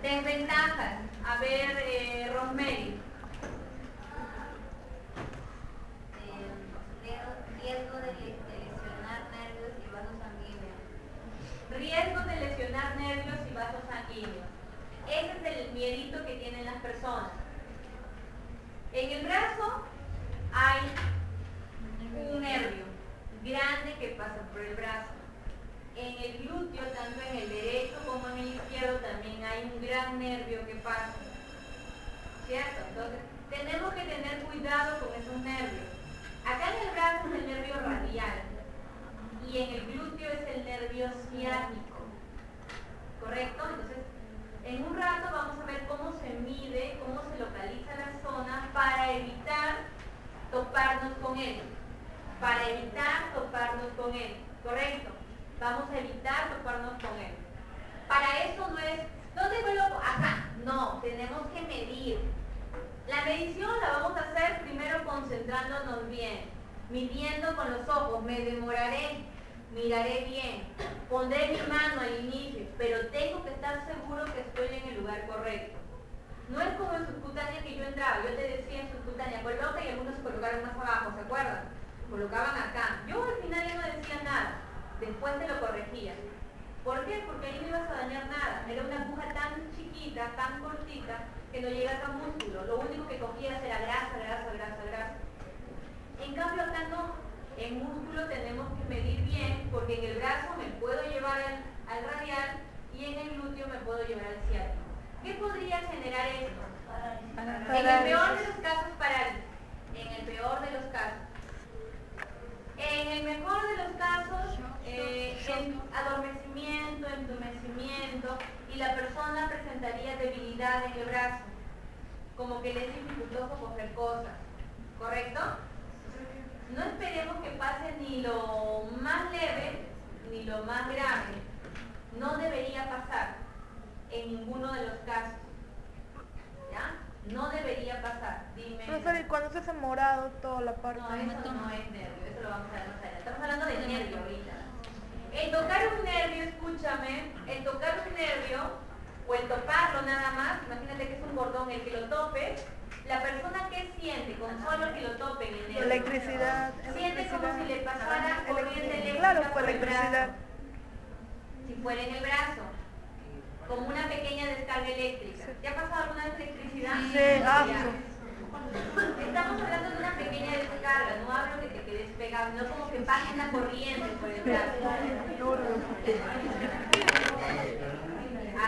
Desventajas. A ver, Rosemary. Riesgo de lesionar nervios y vasos sanguíneos. Riesgo de lesionar nervios y vasos sanguíneos. Ese es el miedito que tienen las personas. En el brazo hay un nervio grande que pasa por el brazo. En el glúteo, tanto en el derecho como en el izquierdo, también hay un gran nervio que pasa. ¿Cierto? Entonces, tenemos que tener cuidado con esos nervios. Acá en el brazo es el nervio radial y en el glúteo es el nervio ciático. ¿Correcto? Entonces, en un rato vamos a ver cómo se mide, cómo se localiza la zona para evitar toparnos con él. Para evitar toparnos con él. ¿Correcto? Vamos a evitar toparnos con él. Para eso no es, ¿dónde coloco? Acá. No, tenemos que medir. La medición la vamos a hacer primero concentrándonos bien, midiendo con los ojos. Me demoraré, miraré bien, pondré mi mano al inicio, pero tengo que estar seguro que estoy en el lugar correcto. No es como en subcutánea que yo entraba, yo te decía en subcutánea, coloca, y algunos se colocaron más abajo, ¿se acuerdan? Colocaban acá. Yo al final ya no decía nada, después te lo corregía. ¿Por qué? Porque ahí no ibas a dañar nada. Era una aguja tan chiquita, tan cortita, que no llegas a músculo. Lo único que cogías era grasa, grasa, grasa, grasa. En cambio acá no. En músculo tenemos que medir bien, porque en el brazo me puedo llevar al radial y en el glúteo me puedo llevar al ciático. ¿Qué podría generar esto? En el peor de los casos, parálisis. En el peor de los casos. En el mejor de los casos, adormecimiento, entumecimiento, y la persona presentaría debilidad en el brazo, como que le es dificultoso coger cosas. ¿Correcto? No esperemos que pase ni lo más leve ni lo más grave. No debería pasar en ninguno de los casos. ¿Ya? No debería pasar. Dime. Profesor, ¿y cuando se hace morado toda la parte? No, eso no es nervio, eso lo vamos a ver más adelante. Estamos hablando de nervio ahorita. El tocar un nervio, escúchame, el tocar un nervio, o el toparlo nada más, imagínate que es un cordón el que lo tope, la persona que siente con solo que lo tope en el nervio. Electricidad. Siente como si le pasara corriente eléctrica. Claro, por fue el electricidad. brazo. Si fuera en el brazo, como una pequeña descarga eléctrica. ¿Te ha pasado alguna vez electricidad? Sí, Ya. Estamos hablando de una pequeña descarga, no hablo que te quedes pegado, no como que pase una corriente por el brazo.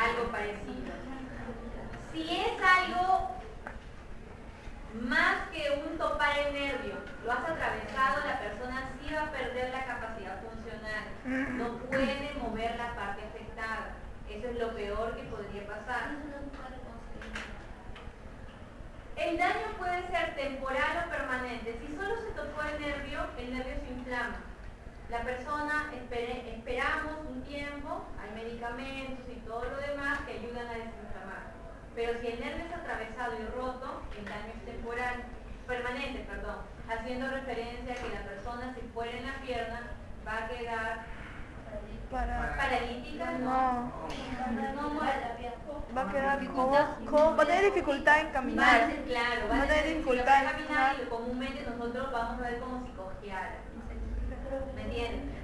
Algo parecido. Si es algo más que un topar el nervio, lo has atravesado, la persona sí va a perder la capacidad funcional. No puede mover la parte afectada. Eso es lo peor que podría pasar. El daño puede ser temporal o permanente. Si solo se tocó el nervio se inflama. La persona, esperamos un tiempo, hay medicamentos y todo lo demás que ayudan a desinflamar. Pero si el nervio es atravesado y roto, el daño es temporal, permanente, perdón, haciendo referencia a que la persona, si fuera en la pierna, va a quedar paralítica, no muere. Va a quedar va a tener dificultad en caminar. Claro, va a tener dificultad en caminar. Y comúnmente nosotros vamos a ver como si cojeara. ¿Me entienden?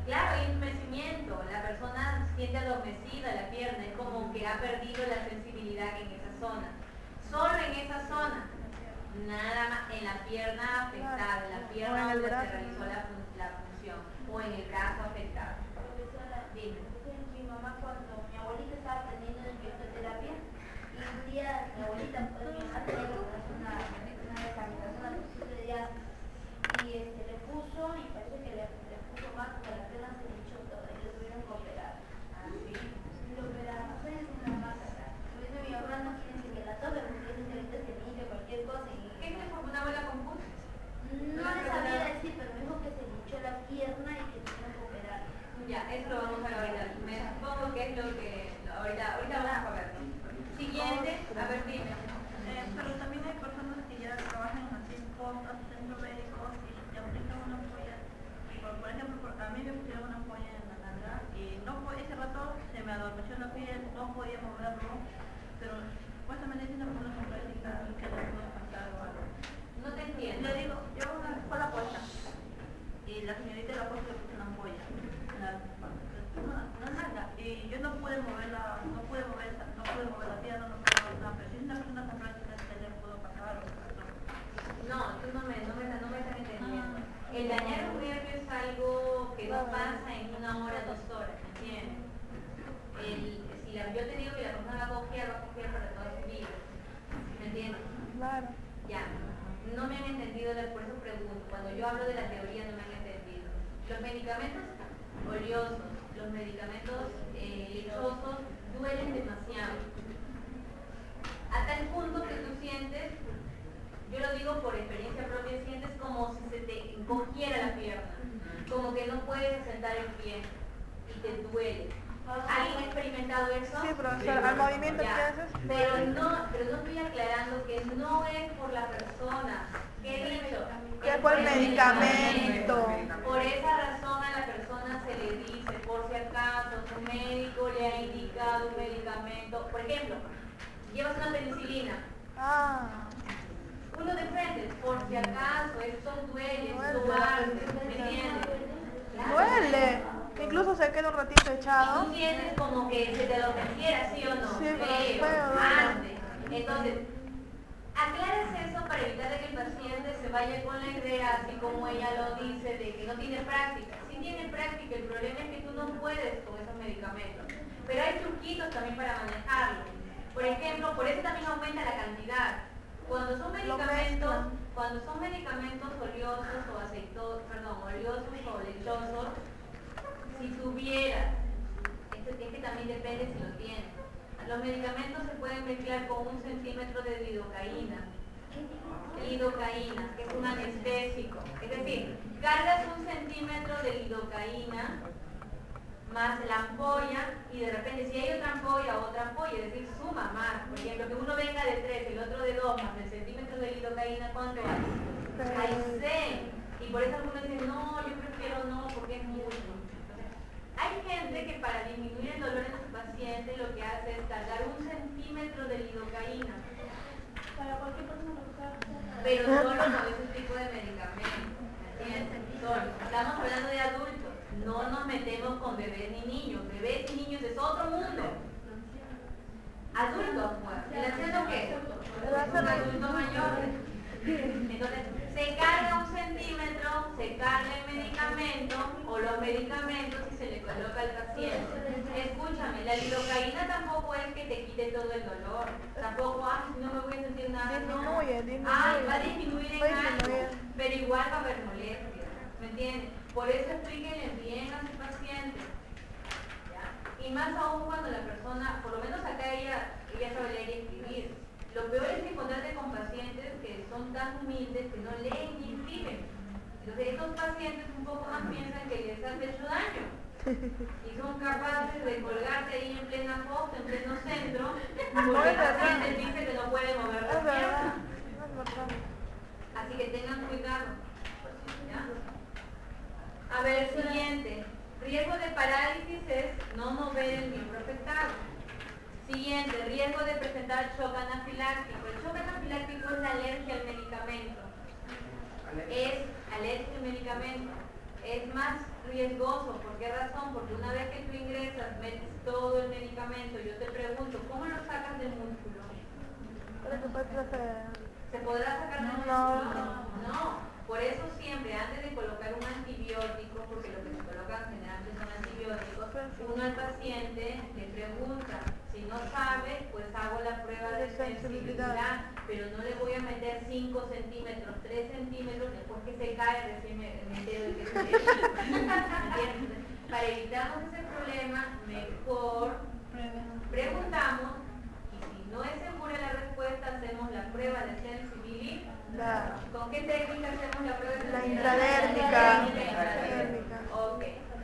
Claro, hay entumecimiento, la persona siente adormecida la pierna, es como que ha perdido la sensibilidad en esa zona. Solo en esa zona, nada más en la pierna afectada, en la pierna donde se realizó la función, o en el brazo afectado. Dime. Mi mamá, cuando mi abuelita estaba aprendiendo en fisioterapia, y un día mi abuelita, mi mamá tenía que ponerse una desamigración a principio de día, y le puso, y parece que le puso más, porque la pierna se le hinchó toda, y le tuvieron que operar. Lo operaron, no sé, es una más acá. Me dice mi mamá, no quiere que la toque, porque dice que ahorita se limpia cualquier cosa. ¿Qué te fue una bola con pus? No le sabía decir, pero me dijo que se le hinchó la pierna y que tuvieron que operar. haciendo alguna práctica que le puedo pasar o algo. No te entiendo. Le digo, yo fue la puesta y la señorita la puesta le puso una ampolla, una nalga, y yo no pude moverla, no pude mover la pierna, no pude mover nada, pero si es una persona con prácticas que le puedo pasar o no. No, tú no me estás entendiendo. El dañar un nervio es algo que no pasa en 1 hora, 2 horas, ¿entiendes? Yo te digo que la persona va a confiar para toda su vida, ¿me entiendes? Claro. Ya, no me han entendido, por eso pregunto. Cuando yo hablo de la teoría no me han entendido. Los medicamentos oleosos, los medicamentos lechosos duelen demasiado. A tal punto que tú sientes, yo lo digo por experiencia propia, sientes como si se te encogiera la pierna, como que no puedes sentar el pie y te duele. ¿Alguien ha experimentado eso? Sí, profesor, al movimiento que Ya, haces. pero no estoy aclarando que no es por la persona. ¿Qué he dicho? Que es por el medicamento. Por esa razón a la persona se le dice, por si acaso, su médico le ha indicado un medicamento. Por ejemplo, llevas una penicilina. Ah, Uno de frente, por si acaso, esto duele, esto arde, ¿me entiendes? Claro. duele. Incluso se queda un ratito echado. Tú sientes como que se te adormeciera, ¿sí o no? Sí, pero Feo, duele. arde. Entonces, aclaras eso para evitar de que el paciente se vaya con la idea, así como ella lo dice, de que no tiene práctica. Sí tiene práctica, el problema es que tú no puedes con esos medicamentos. Pero hay truquitos también para manejarlo. Por ejemplo, por eso también aumenta la cantidad. Cuando son medicamentos oleosos o oleosos o lechosos, si tuvieras, es que también depende si lo tienes. Los medicamentos se pueden mezclar con 1 centímetro de lidocaína. Lidocaína, que es un anestésico. Es decir, cargas 1 centímetro de lidocaína más la ampolla y de repente si hay otra ampolla, es decir, suma más. Por ejemplo, que uno venga de 3 y el otro de 2 más el centímetro de lidocaína, ¿cuánto hay? Hay 6. Y por eso algunos dicen, no, yo prefiero no, porque es mucho. Hay gente que para disminuir el dolor en su paciente lo que hace es cargar 1 centímetro de lidocaína. Para cualquier persona Pero solo con ese tipo de medicamentos. ¿Entiendes? Solo. Estamos hablando de adultos. No nos metemos con bebés ni niños. Bebés y niños es otro mundo. Adultos, pues. ¿El anciano qué? Es un adulto mayor. Entonces, se carga 1 centímetro, se carga el medicamento o los medicamentos y se le coloca al paciente. Escúchame, la lidocaína tampoco es que te quite todo el dolor. Tampoco, no me voy a sentir nada. Disminuye. Va a disminuir en algo, pero igual va a haber molestia. ¿Me entiendes? Por eso explíquenle bien a su paciente. ¿Ya? Y más aún cuando la persona, por lo menos acá ella sabe leer y escribir. Lo peor es encontrarte con pacientes que son tan humildes que no leen ni escriben. Entonces estos pacientes un poco más piensan que les has hecho daño. Y son capaces de colgarte ahí en plena costa, en pleno centro, porque el paciente dice que no puede mover la pierna. Así que tengan cuidado. ¿Ya? A ver, siguiente. Riesgo de parálisis es no mover el miembro afectado. Siguiente, riesgo de presentar shock anafiláctico. El shock anafiláctico es la alergia al medicamento. Es alergia al medicamento. Es más riesgoso. ¿Por qué razón? Porque una vez que tú ingresas, metes todo el medicamento. Yo te pregunto, ¿cómo lo sacas del músculo? ¿Se podrá sacar del músculo? No. Por eso siempre, antes de colocar un antibiótico, porque lo que se colocan generalmente son antibióticos, uno al paciente le pregunta. Si no sabe, pues hago la prueba de sensibilidad, pero no le voy a meter 5 centímetros, 3 centímetros, después que se cae, recién me entero de que se ¿entiendes? Para evitarnos ese problema, mejor preguntamos, y si no es segura la respuesta, hacemos la prueba de sensibilidad. ¿Con qué técnica hacemos la prueba de sensibilidad? La intradérmica.